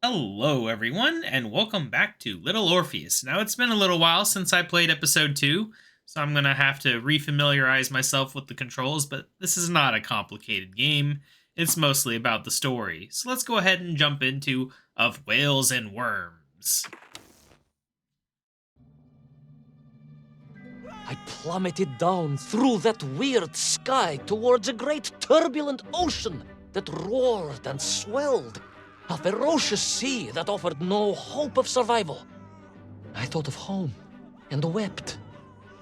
Hello, everyone, and welcome back to Little Orpheus. Now, it's been a little while since I played episode 2, so I'm going to have to refamiliarize myself with the controls, but this is not a complicated game. It's mostly about the story. So let's go ahead and jump into Of Whales and Worms. I plummeted down through that weird sky towards a great turbulent ocean that roared and swelled. A ferocious sea that offered no hope of survival. I thought of home and wept,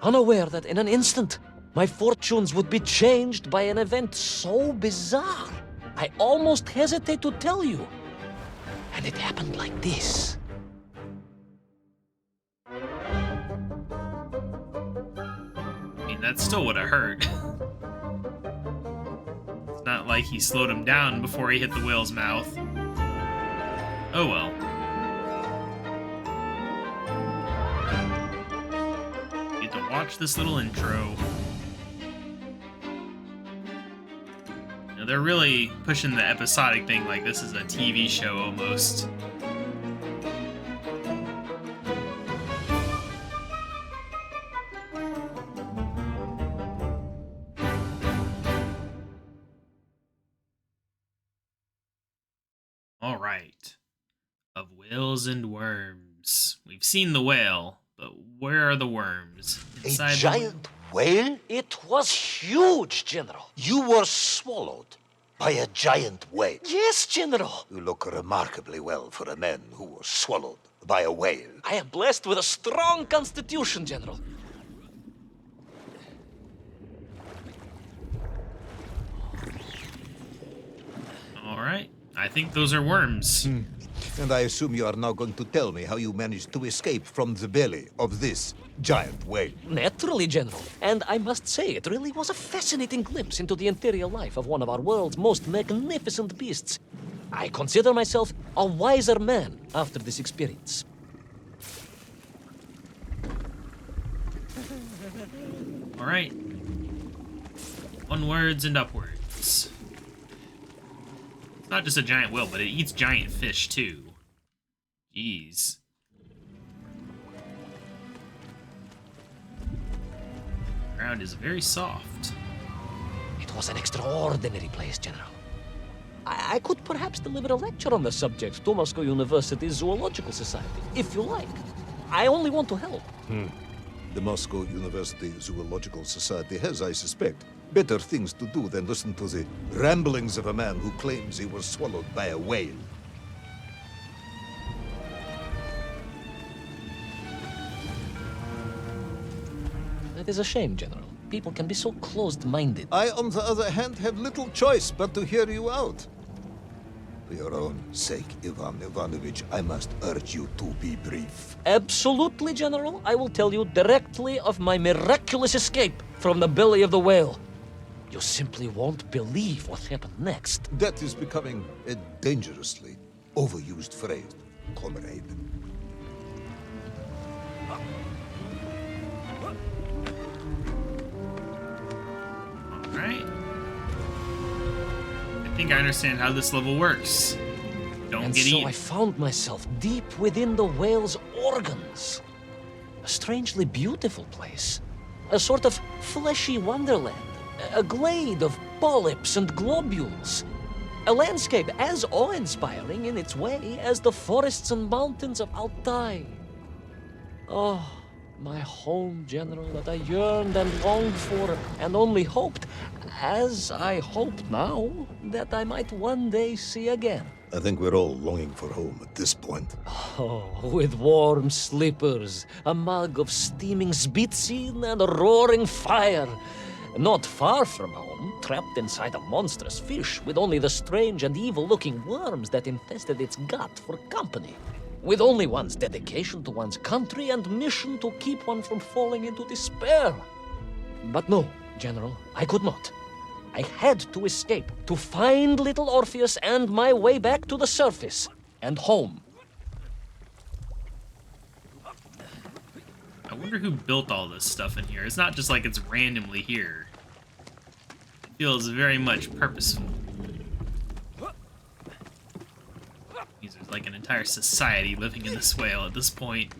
unaware that in an instant, my fortunes would be changed by an event so bizarre, I almost hesitate to tell you. And it happened like this. I mean, that still would have hurt. It's not like he slowed him down before he hit the whale's mouth. Oh well. Get to watch this little intro. Now, they're really pushing the episodic thing like this is a TV show almost. All right. Of Whales and Worms. We've seen the whale, but where are the worms? A Inside the giant whale? It was huge, General. You were swallowed by a giant whale. Yes, General. You look remarkably well for a man who was swallowed by a whale. I am blessed with a strong constitution, General. All right. I think those are worms. And I assume you are now going to tell me how you managed to escape from the belly of this giant whale. Naturally, General. And I must say, it really was a fascinating glimpse into the interior life of one of our world's most magnificent beasts. I consider myself a wiser man after this experience. All right. Onwards and upwards. It's not just a giant whale, but it eats giant fish too. Jeez. The ground is very soft. It was an extraordinary place, General. I could perhaps deliver a lecture on the subject to Moscow University's Zoological Society, if you like. I only want to help. The Moscow University Zoological Society has, I suspect, better things to do than listen to the ramblings of a man who claims he was swallowed by a whale. That is a shame, General. People can be so closed-minded. I, on the other hand, have little choice but to hear you out. For your own sake, Ivan Ivanovich, I must urge you to be brief. Absolutely, General. I will tell you directly of my miraculous escape from the belly of the whale. You simply won't believe what happened next. That is becoming a dangerously overused phrase, comrade. All right. I think I understand how this level works. Don't And get so eaten. I found myself deep within the whale's organs. A strangely beautiful place. A sort of fleshy wonderland. A glade of polyps and globules. A landscape as awe-inspiring in its way as the forests and mountains of Altai. Oh, my home, General, that I yearned and longed for and only hoped, as I hope now, that I might one day see again. I think we're all longing for home at this point. Oh, with warm slippers, a mug of steaming Sbitzin, and a roaring fire. Not far from home, trapped inside a monstrous fish with only the strange and evil-looking worms that infested its gut for company. With only one's dedication to one's country and mission to keep one from falling into despair. But no, General, I could not. I had to escape, to find little Orpheus and my way back to the surface and home. I wonder who built all this stuff in here. It's not just like it's randomly here. It feels very much purposeful. Means there's like an entire society living in this whale at this point.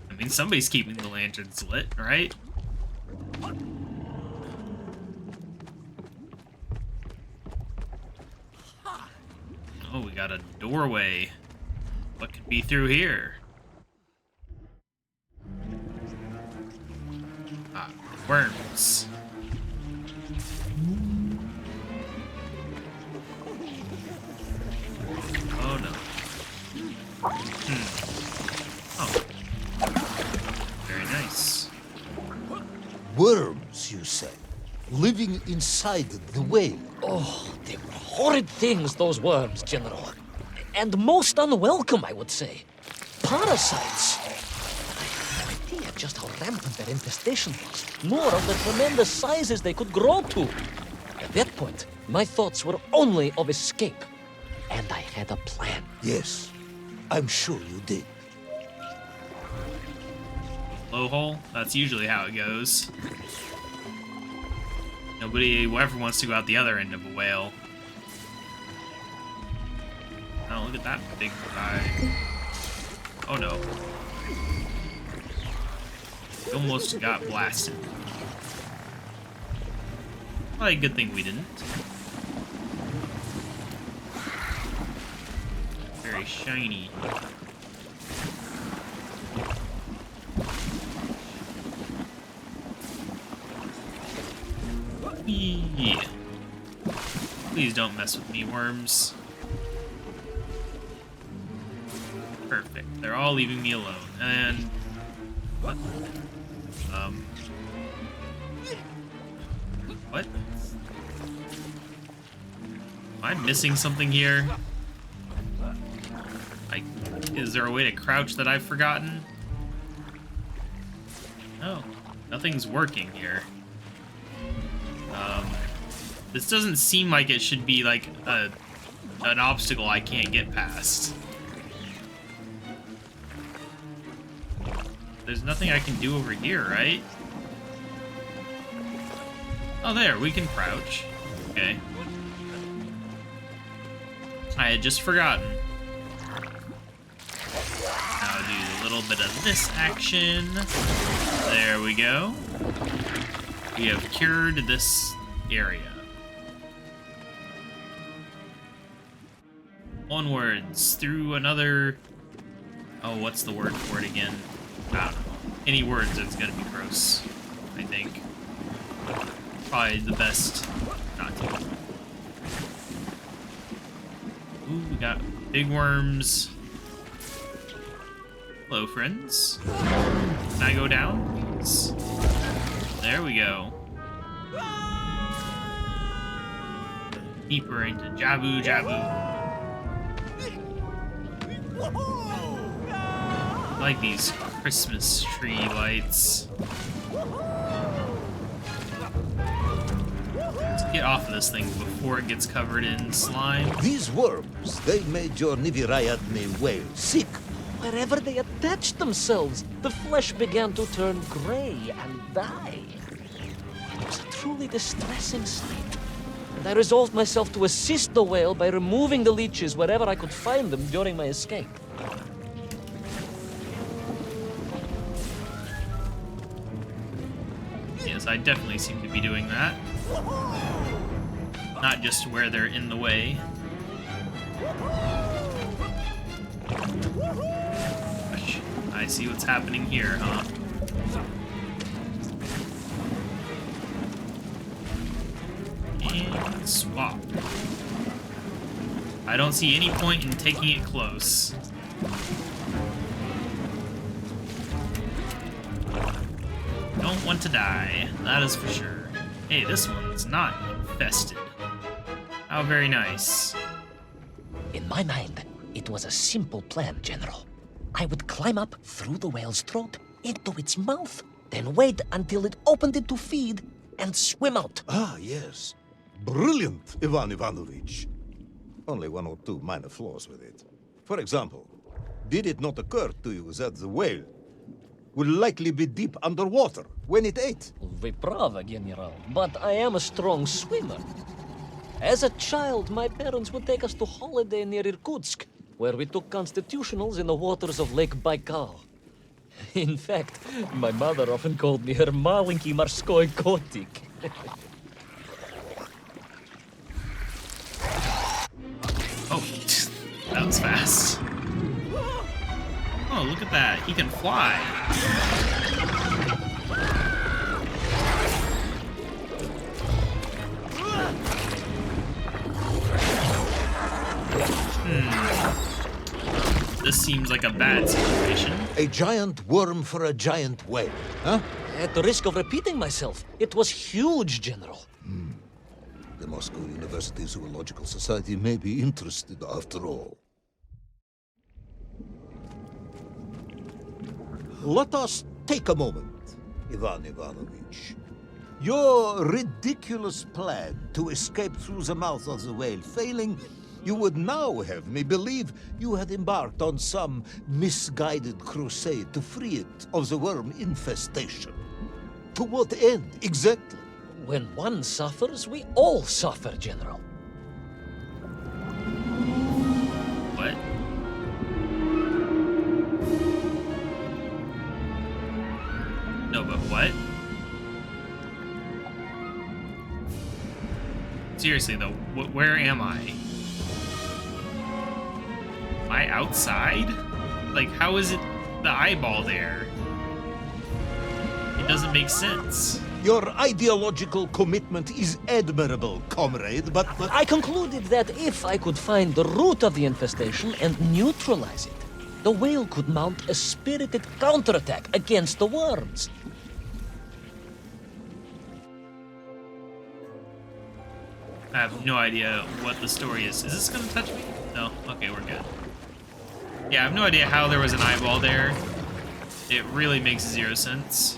I mean, somebody's keeping the lanterns lit, right? Oh, we got a doorway. What could be through here? Ah, worms. Oh no. Oh. Very nice. Worms, you said, living inside the whale. Oh, they were horrid things, those worms, General. And most unwelcome, I would say. Parasites. I had no idea just how rampant their infestation was, nor of the tremendous sizes they could grow to. At that point, my thoughts were only of escape. And I had a plan. Yes, I'm sure you did. Blowhole? That's usually how it goes. Nobody ever wants to go out the other end of a whale. Oh, look at that big guy. Oh no. He almost got blasted. Probably a good thing we didn't. Very shiny. Yeah. Please don't mess with me, worms. Perfect. They're all leaving me alone. And what? What? Am I missing something here? Is there a way to crouch that I've forgotten? No, nothing's working here. This doesn't seem like it should be like an obstacle I can't get past. There's nothing I can do over here, right? Oh, there, we can crouch. Okay. I had just forgotten. Now do a little bit of this action. There we go. We have cured this area. Onwards through another... Oh, what's the word for it again? I don't know. Any words that's gonna be gross, I think. Probably the best not to. Ooh, we got big worms. Hello, friends. Can I go down? Please? There we go. Deeper into Jabu Jabu. I like these Christmas tree lights. Let's get off of this thing before it gets covered in slime. These worms, they made your Nivirayatne whale sick. Wherever they attached themselves, the flesh began to turn gray and die. It was a truly distressing sight. And I resolved myself to assist the whale by removing the leeches wherever I could find them during my escape. Yes, I definitely seem to be doing that. Not just where they're in the way. Gosh, I see what's happening here, huh? And swap. I don't see any point in taking it close. Don't want to die, that is for sure. Hey, this one's not infested. How very nice. In my mind, it was a simple plan, General. I would climb up through the whale's throat into its mouth, then wait until it opened it to feed and swim out. Ah, yes. Brilliant, Ivan Ivanovich. Only one or two minor flaws with it. For example, did it not occur to you that the whale will likely be deep underwater when it ate? Вы правы, General, but I am a strong swimmer. As a child, my parents would take us to holiday near Irkutsk, where we took constitutionals in the waters of Lake Baikal. In fact, my mother often called me her malenький морской котик. Oh, that was fast. Oh, look at that. He can fly. This seems like a bad situation. A giant worm for a giant whale, huh? At the risk of repeating myself, it was huge, General. The Moscow University Zoological Society may be interested after all. Let us take a moment, Ivan Ivanovich. Your ridiculous plan to escape through the mouth of the whale failing, you would now have me believe you had embarked on some misguided crusade to free it of the worm infestation. To what end, exactly? When one suffers, we all suffer, General. What? No, but what? Seriously, though, where am I? Am I outside? Like, how is it the eyeball there? It doesn't make sense. Your ideological commitment is admirable, comrade, but... I concluded that if I could find the root of the infestation and neutralize it, the whale could mount a spirited counterattack against the worms. I have no idea what the story is. Is this gonna touch me? No? Okay, we're good. Yeah, I have no idea how there was an eyeball there. It really makes zero sense.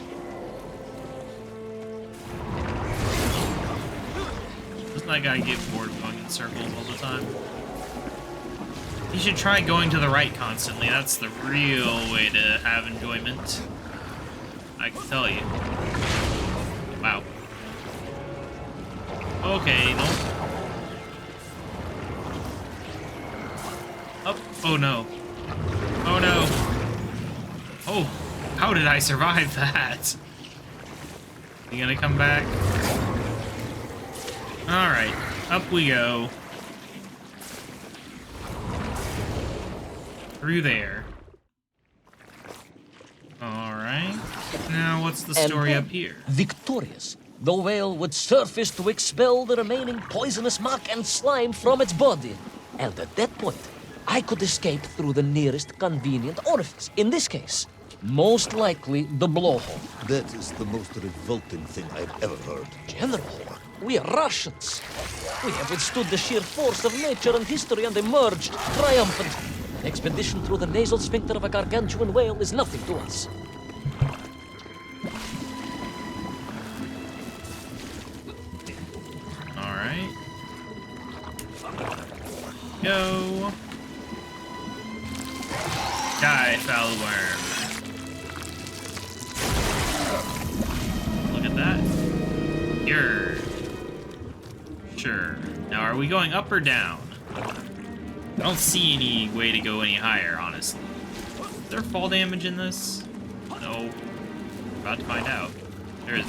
Doesn't that guy get bored of going in circles all the time? You should try going to the right constantly. That's the real way to have enjoyment. I can tell you. Wow. Okay, no. Oh, oh no. Oh no. Oh, how did I survive that? You gonna come back? Alright, up we go. Through there. Alright. Now what's the story up here? Victorious, the whale would surface to expel the remaining poisonous muck and slime from its body. And at that point, I could escape through the nearest convenient orifice. In this case, most likely the blowhole. That is the most revolting thing I've ever heard. General, we are Russians. We have withstood the sheer force of nature and history and emerged triumphant. An expedition through the nasal sphincter of a gargantuan whale is nothing to us. Alright. Go. Die, foul worm. Look at that. You're... Sure. Now, are we going up or down? I don't see any way to go any higher, honestly. Is there fall damage in this? No. About to find out. There is.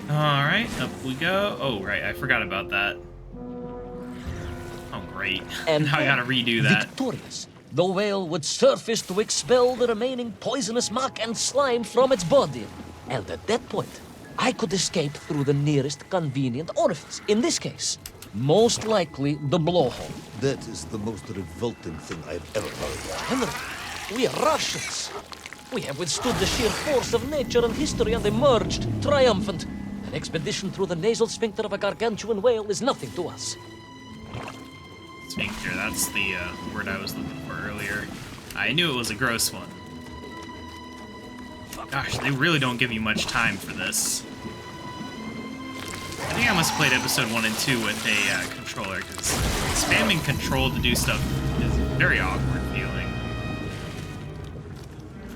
Alright, up we go. Oh, right, I forgot about that. Oh, great. And now I gotta redo that. Victorious, the whale would surface to expel the remaining poisonous muck and slime from its body. And at that point, I could escape through the nearest convenient orifice. In this case, most likely the blowhole. That is the most revolting thing I've ever heard. General, we are Russians. We have withstood the sheer force of nature and history and emerged triumphant. An expedition through the nasal sphincter of a gargantuan whale is nothing to us. Sphincter, that's the word I was looking for earlier. I knew it was a gross one. Gosh, they really don't give you much time for this. I think I must have played episode 1 and 2 with a controller, because spamming control to do stuff is very awkward feeling.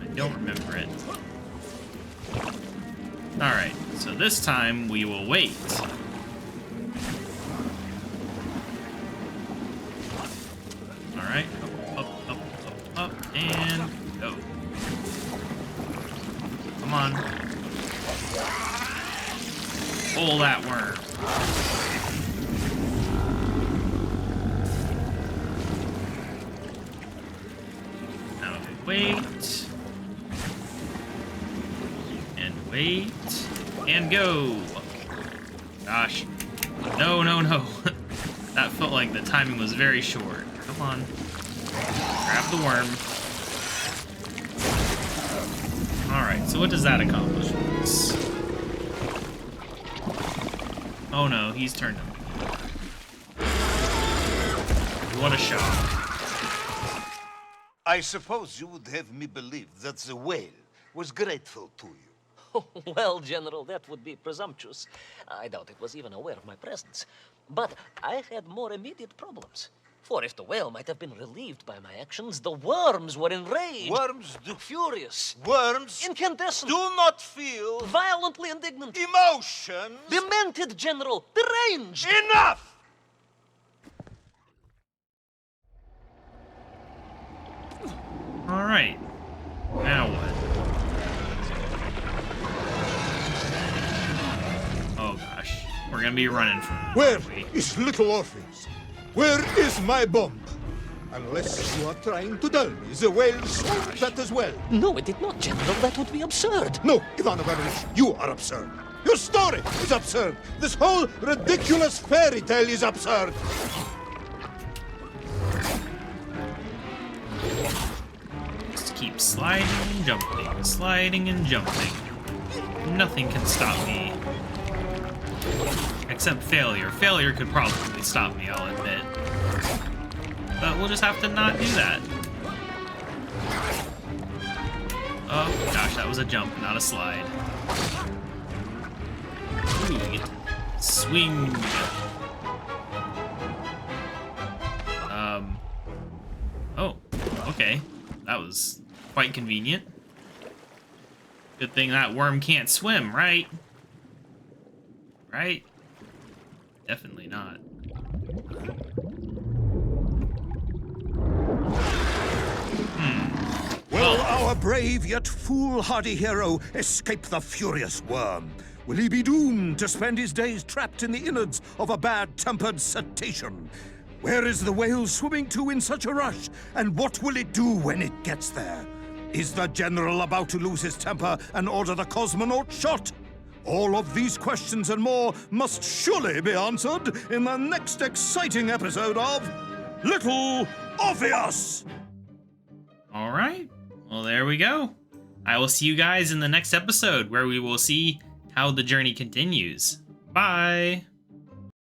I don't remember it. Alright, so this time we will wait. right. Up, and go. Come on. Pull that worm. Now wait. And wait. And go. Gosh. No. That felt like the timing was very short. Come on. Grab the worm. Alright, so what does that accomplish for us? Oh no, he's turned him. What a shock. I suppose you would have me believe that the whale was grateful to you. Oh, well, General, that would be presumptuous. I doubt it was even aware of my presence. But I had more immediate problems. For if the whale might have been relieved by my actions, the worms were enraged. Worms do. Furious. Worms Incandescent. do not feel Violently indignant. emotions. Demented, General. Deranged. Enough! Alright. Now what? Oh gosh. We're gonna be running from him. Where aren't we? is Little Orpheus? Where is my bomb? Unless you are trying to tell me the whale solved that as well. No, it did not, General. That would be absurd. No, Ivan Ivanovich, you are absurd. Your story is absurd. This whole ridiculous fairy tale is absurd. Just keep sliding and jumping, sliding and jumping. Nothing can stop me. Except failure. Failure could probably stop me, I'll admit. But we'll just have to not do that. Oh gosh, that was a jump, not a slide. Ooh, we get to swing. Oh, okay. That was quite convenient. Good thing that worm can't swim, right? Right? Definitely not. Will our brave yet foolhardy hero escape the furious worm? Will he be doomed to spend his days trapped in the innards of a bad-tempered cetacean? Where is the whale swimming to in such a rush? And what will it do when it gets there? Is the general about to lose his temper and order the cosmonaut shot? All of these questions and more must surely be answered in the next exciting episode of Little Orpheus! All right. Well, there we go. I will see you guys in the next episode where we will see how the journey continues. Bye.